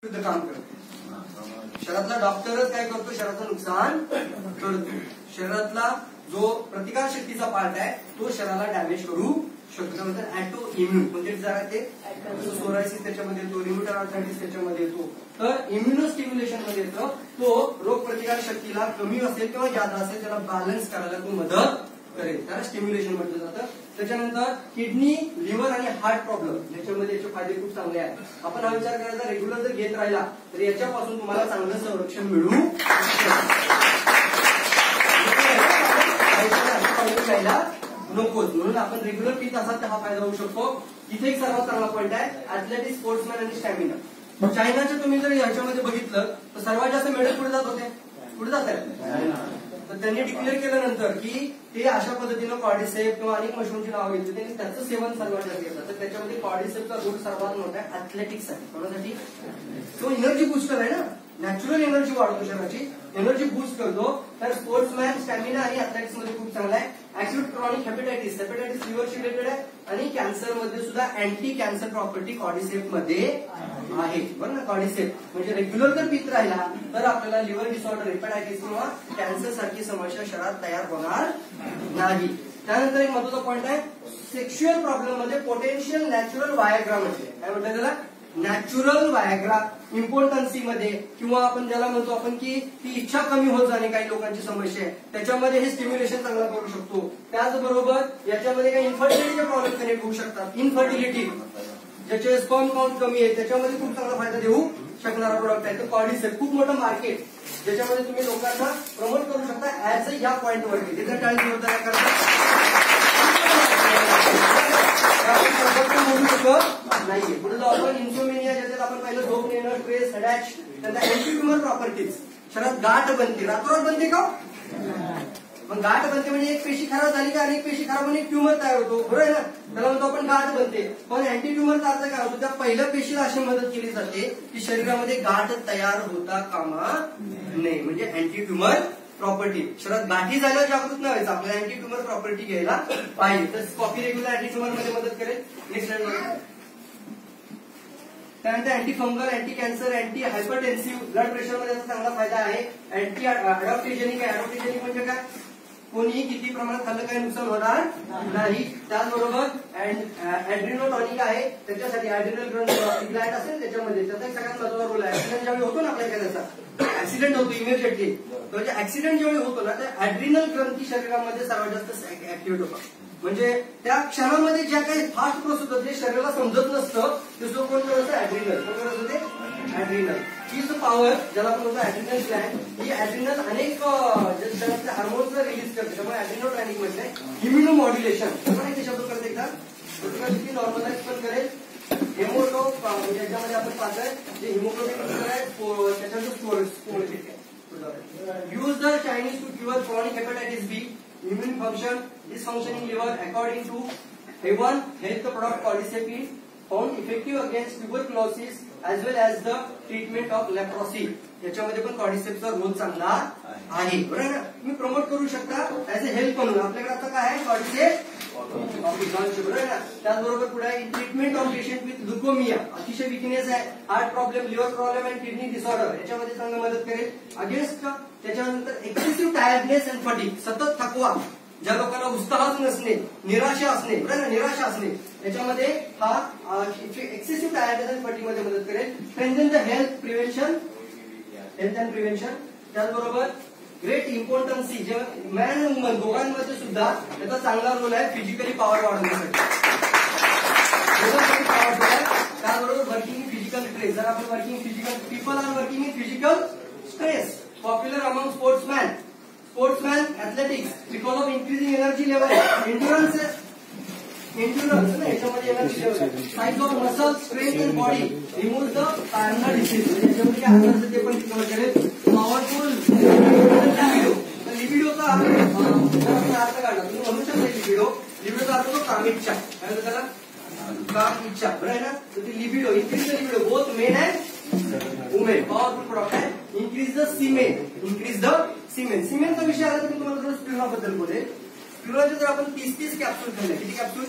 काम करतो. शरीरातला डॉक्टरच काय करतो, शरीराचं नुकसान करतो. शरीरातला जो प्रतिकार शक्तीचा पार्ट आहे तो शरीराला डॅमेज करू शकतो. ऍटो इम्युन म्हणजे जरा ते सोरायसिस त्याच्यामध्ये येतो, रिम्युटल आर्थरायटिस त्याच्यामध्ये येतो. तर इम्युनो स्टिम्युलेशन मध्ये येतो तो रोग प्रतिकार शक्तीला कमी असेल किंवा जादा असेल त्याला बॅलन्स करायला तो मदत करेल, त्याला स्टिम्युलेशन म्हटलं जातं. त्याच्यानंतर किडनी, लिव्हर आणि हार्ट प्रॉब्लेम याच्यामध्ये याचे फायदे खूप चांगले आहेत. आपण हा विचार करायचा रेग्युलर जर घेत राहिला तर याच्यापासून तुम्हाला चांगलं संरक्षण मिळू नकोच. म्हणून आपण रेग्युलर पित असाल तर हा फायदा होऊ शकतो. इथे एक सर्वात चांगला पॉईंट आहे ऍथलेटिक, स्पोर्ट्समॅन आणि स्टॅमिना. चायनाचे तुम्ही जर याच्यामध्ये बघितलं तर सर्वात जास्त मेडल पुढे जात होते, पुढे जात आहेत. तर त्यांनी डिक्लेअर केल्यानंतर की ते अशा पद्धतीनं कॉर्डिसेप किंवा अनेक मशरूमची नावं घेतली, त्यांनी त्याचं सेवन सर्वात जास्त घेतलं. तर त्याच्यामध्ये कॉर्डिसेपचा रोल सर्वात मोठा आहे ऍथलेटिक्स आहे. कोणासाठी? तो एनर्जी बुस्टर आहे ना, नॅचरल एनर्जी वाढतो, शरीराची एनर्जी बूस्ट करतो. तर स्पोर्ट्समॅन, स्टॅमिना आणि ऍथलेटिक्स मध्ये खूप चांगला आहे. अॅक्यूट क्रॉनिक हेपेटायटिस, हेपेटायटिस लिव्हरशी रिलेटेड आहे आणि कॅन्सर मध्ये सुद्धा अँटी कॅन्सर प्रॉपर्टी कॉर्डिसेप मध्ये आहे. बरं ना, कॉर्डिसेप म्हणजे रेग्युलर जर पित राहिला तर आपल्याला लिव्हर डिसऑर्डर, हेपेटायटिस किंवा कॅन्सर सारखी समस्या शरीरात तयार होणार नाही. त्यानंतर एक महत्वाचा पॉईंट आहे सेक्शुअल प्रॉब्लेम मध्ये पोटेन्शियल नॅचरल वायग्रा म्हणजे काय म्हणतात त्याला, नॅचरल वायग्रा. इम्पॉर्टन्सी मध्ये किंवा आपण ज्याला म्हणतो आपण की ती इच्छा कमी होत जाणे काही लोकांची समस्या आहे, त्याच्यामध्ये हे स्टिम्युलेशन चांगला करू शकतो. त्याचबरोबर याच्यामध्ये काही इन्फर्टिलिटीचे प्रॉब्लेम कनेक्ट होऊ शकतात. इन्फर्टिलिटी ज्याचे स्पर्म काउंट कमी आहे त्याच्यामध्ये खूप चांगला फायदा देऊ शकणारा प्रोडक्ट आहे. तर कॉर्डिसेप खूप मोठं मार्केट ज्याच्यामध्ये तुम्ही लोकांना प्रमोट करू शकता ऍज अ या पॉईंटवरती. तिथे टाळी जोरदार नाहीये. पुढे जाऊ आपण इन्सोमेनिया, ज्याच्यात आपण पाहिलं झोप येणं, स्ट्रेस, हेडॅच. त्यांना अँटीट्युमर प्रॉपर्टीज, शरीरात गाठ बनते, रातोरात बनते का? मग गाठ बनते म्हणजे एक पेशी खराब झाली का अनेक पेशी खराब होऊन एक ट्युमर तयार होतो, बरोबर आहे ना, त्याला म्हणतो आपण गाठ बनते. पण अँटीट्युमरचा अर्थ काय होतो, त्या पहिल्या पेशीला अशी मदत केली जाते की शरीरामध्ये गाठ तयार होता कामा नये, म्हणजे अँटीट्युमर प्रॉपर्टी. शरीरात गाठी झाल्यावर जागृत न व्हायचं, आपल्याला अँटीट्युमर प्रॉपर्टी घ्यायला पाहिजे. तर कॉफी रेग्युलर अँटीट्युमर मध्ये मदत करेल. Next line. त्यानंतर antifungal, anticancer, antihypertensive, blood pressure मध्ये याचा चांगला फायदा आहे. अँटी अडॉप्टेजेनिक आहे. अडॉप्टेजेनिक म्हणजे काय, कोणीही किती प्रमाणात खाल्लं काही नुकसान होणार नाही. त्याचबरोबर ऍड्रिनोटॉनिक आहे, त्याच्यासाठी ऍड्रिनल ग्लँड असेल त्याच्यामध्ये त्याचा एक सगळ्यात महत्वाचा रोल आहे. ऍक्सिडेंट ज्यावेळी होतो ना आपल्या एखाद्याचा ऍक्सिडेंट होतो इमिजिएटली, तर ऍक्सिडेंट ज्यावेळी होतो ना तर ऍड्रिनल ग्रंथी शरीरामध्ये सर्वात जास्त ऍक्टिव्हेट होतात. म्हणजे त्या क्षणामध्ये ज्या काही फास्ट प्रोसेस होतं जे शरीराला समजत नसतं ते जो कोण करत होतं ऍड्रिनल, कोण करत होते ऍड्रिनल. ही जो पॉवर ज्याला आपण म्हणतो ऍड्रिनल ग्लँड, ही ऍड्रिनल अनेक शरीरातल्या हार्मोन्स रिलीज करते. त्यामुळे ऍड्रिनोटॉनिक म्हणजे इम्युनो मॉड्युलेशन ते शब्द करते का, प्रतिकारशक्ती नॉर्मलाइज पण करेल. हेमोटोप म्हणजे याच्यामध्ये आपण पाहतोय जे हिमोग्लोबिन आहे त्याच्यामध्ये स्टोरेज आहे. Use the Chinese to cure chronic hepatitis B, immune function, dysfunctioning liver. According to A1 Health, the product Cordyceps is found effective against tuberculosis as well as the treatment of leprosy. याच्यामध्ये पण कॉर्डिसेपचा role चांगला आहे, बरोबर ना. तुम्ही promote करू शकता as a help म्हणून. आपल्याकडे आता काय आहे कॉर्डिसेप, बरोबर ना. त्याचबरोबर पुढे आहे ट्रीटमेंट ऑफ पेशंट विथ ल्युकोमिया, अतिशय विकनेस आहे, हार्ट प्रॉब्लेम, लिव्हर प्रॉब्लेम आणि किडनी डिसऑर्डर याच्यामध्ये चांगली मदत करेल. अगेन्स्ट त्याच्यानंतर एक्सेसिव्ह टायर्डनेस अँड फटीग, सतत थकवा, ज्या लोकांना उत्साहच नसणे, निराशा असणे, बरोबर ना, निराशा असणे, याच्यामध्ये हा एक्सेसिव्ह टायर्डनेस अँड फटीग मध्ये मदत करेल. Strengthen the health and prevention. त्याचबरोबर ग्रेट इम्पॉर्टन्सी, जे मॅन अँड वुमन दोघांमध्ये सुद्धा त्याचा चांगला रोल आहे फिजिकली पॉवर वाढवण्यासाठी. त्याचबरोबर वर्किंग इन फिजिकल स्ट्रेस, जर आपण working physical people are working in physical stress, popular among sportsman athletics because of increasing energy level, endurance याच्यामध्ये energy level, size of muscle, strength in body, remove the carnal disease, याच्यामध्ये काय आजार ते पण recover करेल. Powerful लिबिडोचा अर्थ काढला तुम्ही म्हणू शकता. लिबिडोचा अर्थ तो कामिच्छा, काय होतं त्याला, काम इच्छा, बरं आहे ना. तर ती libido, increase the libido both men and women. Powerful product आहे. इन्क्रीज द सीमेन, सीमेनचा विषय आला तर मी तुम्हाला थोडं स्पिरुलिनाबद्दल बोलेल. स्पिरुलिनाचे जर आपण 30 कॅप्सूल खाल्ले, किती कॅप्सूल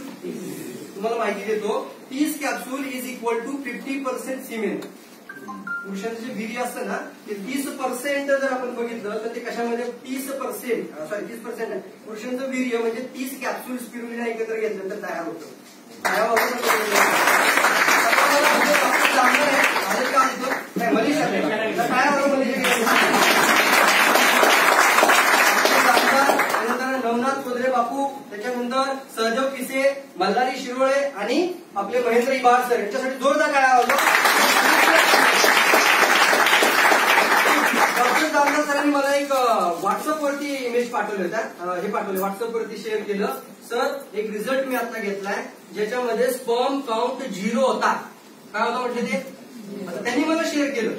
तुम्हाला माहिती देतो, 30 कॅप्सूल इज इक्वल टू 50% सीमेन. पुरुषांचं जे वीर्य असतं ना ते 30% जर आपण बघितलं तर ते कशामध्ये 30% आहे. पुरुषांचं वीर्य म्हणजे 30 कॅप्सूल स्पिरुलिना एकत्र घेतलं तर तयार होतं. नवनाथ कोदरे बापू, त्याच्यानंतर सहदेव पिसे, मल्हारी शिरोळे आणि आपले महेंद्र इबार सर यांच्यासाठी जोरदार टाळ्या वाजवा. डॉक्टर जामदार सरांनी मला एक व्हॉट्सअप वरती इमेज पाठवले होता, हे पाठवले व्हॉट्सअप वरती शेअर केलं. सर एक रिझल्ट मी आता घेतलाय ज्याच्यामध्ये स्पर्म काउंट 0 होता. काय होता म्हटलं ते? आता त्यांनी मला शेअर केलं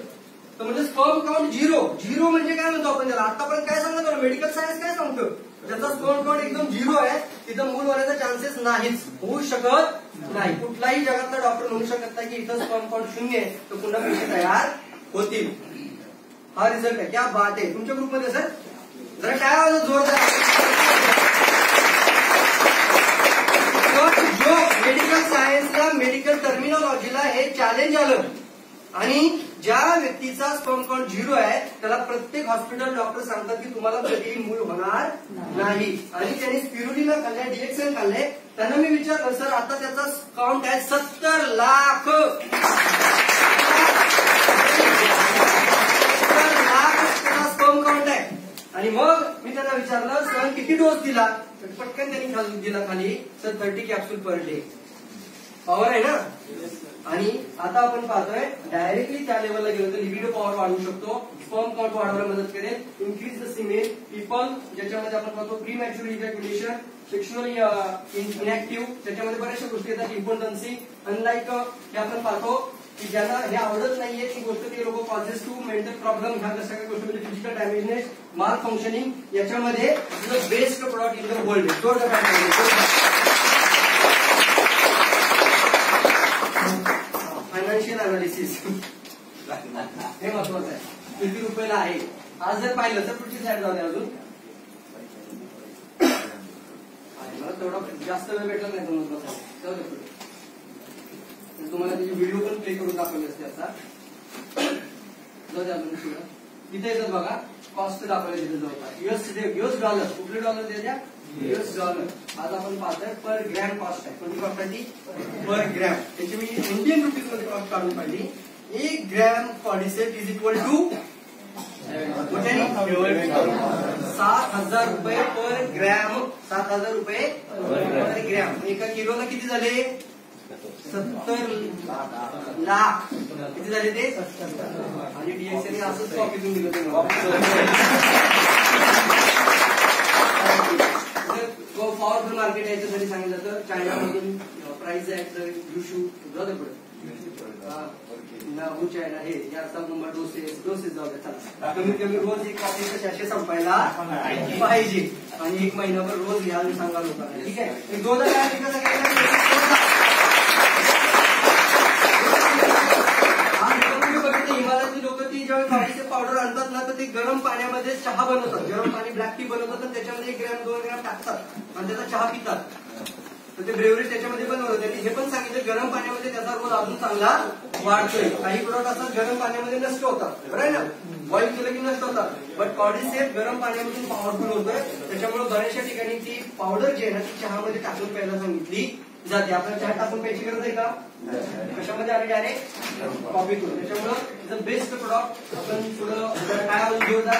तर म्हणजे स्पर्म काउंट 0 म्हणजे काय म्हणतो आपण त्याला? आतापर्यंत काय सांगतो मेडिकल सायन्स काय सांगतो? ज्याचा स्पर्म काउंट एकदम 0 आहे तिथं मूल होण्याचा चान्सेस नाहीच, होऊ शकत नाही. कुठलाही जगातला डॉक्टर म्हणू शकत नाही की इथं स्पर्म काउंट 0 आहे तर पुन्हा पेशी तयार होतील. हा रिझल्ट आहे. क्या बात आहे. तुमच्या ग्रुपमध्ये सर जरा काय जोरदार. जो मेडिकल सायन्सला मेडिकल टर्मिनॉलॉजीला हे चॅलेंज आलं आणि ज्या व्यक्तीचा स्पर्म काउंट 0 आहे त्याला प्रत्येक हॉस्पिटल डॉक्टर सांगतात की तुम्हाला कधीही मूल होणार नाही. आणि त्यांनी स्पिरुलिना खाल्ल्या, DXN खाल्ले. त्यांना मी विचारलं सर आता त्याचा काउंट आहे 70 लाख. 70 लाख त्याचा स्पर्म काउंट आहे. आणि मग मी त्यांना विचारलं सर किती डोस दिला? पटकन त्यांनी दिला खाली sir 30 capsule per day. Power आहे ना. आणि आता आपण पाहतोय डायरेक्टली त्या लेवलला गेलो तर लिबिडो पॉवर वाढवू शकतो, स्पर्म काउंट वाढवायला मदत करेल, इन्क्रीज द सिमेन पीपल, ज्याच्यामध्ये आपण पाहतो pre mature ejaculation, sexually inactive, त्याच्यामध्ये बऱ्याचशा गोष्टी येतात, इम्पॉर्टन्सी. अनलाईक हे आपण पाहतो की ज्यांना हे आवडत नाहीये ती गोष्ट ते लोक कॉजेस टू मेंटल प्रॉब्लेम ह्या सगळ्या गोष्टी म्हणजे फिजिकल डॅमेजनेस, माल फंक्शनिंग, याच्यामध्ये best product in the world. Financial analysis हे महत्वाचं आहे. किती रुपयाला आहे आज जर पाहिलं तर पुढची साईड जाऊ द्या. अजून मला तेवढा जास्त वेळ भेटला नाही तर महत्वाचं जाऊ द्या पुढे. तुम्हाला त्याची व्हिडिओ पण प्ले करून दाखवली असते आता. जाऊ द्या अजून पुढे. इथे येतात बघा कॉस्ट दाखवले तिथे जवळपास US डॉलर. कुठले डॉलर द्यायच्या? US dollar. आज आपण पाहतोय पर ग्रॅम कॉस्ट आहे. कोणती कॉस्ट आहे ती? पर ग्रॅम. त्याची मी इंडियन रुपीज मध्ये कॉस्ट काढून पाहिली. 1 ग्रॅम कॉर्डिसेट इज इक्वल टू 7,000 रुपये पर ग्रॅम. 7,000 रुपये पर ग्रॅम. एका किलोला किती झाले? 70 लाख. किती झाले ते? आणि DXN असंच कॉपी देऊन दिलं ते. पॉवरफुल मार्केट आहे याच्यासाठी सांगितलं तर चायनामधून प्राइस आहे तर युशू जाऊ दे पुढे. चायना हे या नंबर डोसेस जाऊ द्या. चला कमीत कमी रोज एक कॉफीचे सॅशे संपायला पाहिजे आणि 1 महिनाभर रोज घ्यायला सांगा लोकांना. ठीक आहे. 2000 हिमालयातली लोक ती जेव्हा कॉफीचे पावडर आणतात ना तर ते गरम पाण्यामध्ये चहा बनवतात. गरम पाणी ब्लॅक टी बनवतात आणि त्याच्यामध्ये 1 ग्रॅम 2 ग्रॅम टाकतात आणि त्याचा चहा पितात. तर ते ब्रेवरी त्याच्यामध्ये बनवलं. त्यांनी हे पण सांगितलं गरम पाण्यामध्ये त्याचा रोल अजून चांगला वाढतोय. काही प्रोडक्ट असतात गरम पाण्यामध्ये नष्ट होतात, बरोबर आहे ना. बॉईल केलं की नष्ट होतात. बट कॉर्डिसेट गरम पाण्यामधून पॉवरफुल होतोय. त्याच्यामुळे बऱ्याचशा ठिकाणी ती पावडर जी आहे ना ती चहामध्ये टाकून प्यायला सांगितली जाते. आपल्याला चहा टाकून प्यायची गरज आहे का? कशामध्ये आले डायरेक्ट कॉफी करून. त्याच्यामुळे बेस्ट प्रोडक्ट आपण पुढं काय घेऊ जा.